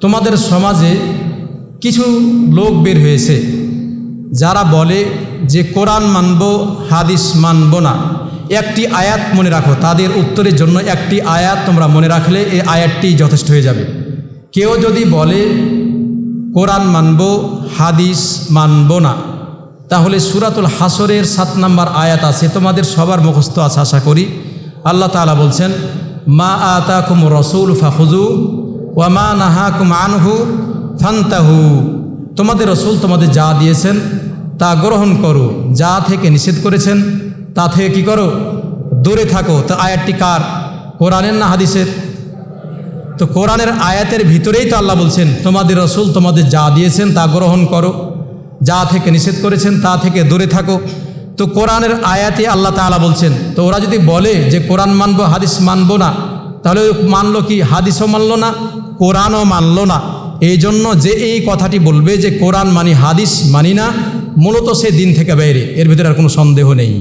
তোমাদের সমাজে কিছু লোক বের হয়েছে যারা বলে যে কোরআন মানব, হাদিস মানব না। একটি আয়াত মনে রাখো, তাদের উত্তরের জন্য একটি আয়াত তোমরা মনে রাখলে এই আয়াতটি যথেষ্ট হয়ে যাবে। কেউ যদি বলে কোরআন মানব, হাদিস মানব না, তাহলে সূরাতুল হাসরের 7 নম্বর আয়াত আছে, তোমাদের সবার মুখস্থ আছে আশা করি। আল্লাহ তাআলা বলছেন, মা আতাকুম রাসূল ফাখুযু ওয়া মা নাহাকুম আনহু ফান্তাহু। তোমাদের রসুল তোমাদের যা দিয়েছেন তা গ্রহণ করো, যা থেকে নিষেধ করেছেন তা থেকে কি করো, দূরে থাকো। তো আয়াতটি কার? কোরআনের না হাদিসের? তো কোরআনের আয়াতের ভিতরেই তো আল্লাহ বলছেন তোমাদের রসুল তোমাদের যা দিয়েছেন তা গ্রহণ করো, যা থেকে নিষেধ করেছেন তা থেকে দূরে থাকো। তো কোরআনের আয়াতে আল্লাহ তাআলা বলছেন। তো ওরা যদি বলে যে কোরআন মানবো, হাদিস মানবো না, তাহলে মানলো কি? হাদিসও মানলো না, কোরআনও মানলো না। এই জন্য যে এই কথাটি বলবে যে কোরআন মানি, হাদিস মানি না, মূলত সে দিন থেকে বাইরে, এর ভিতরে আর কোনো সন্দেহ নেই।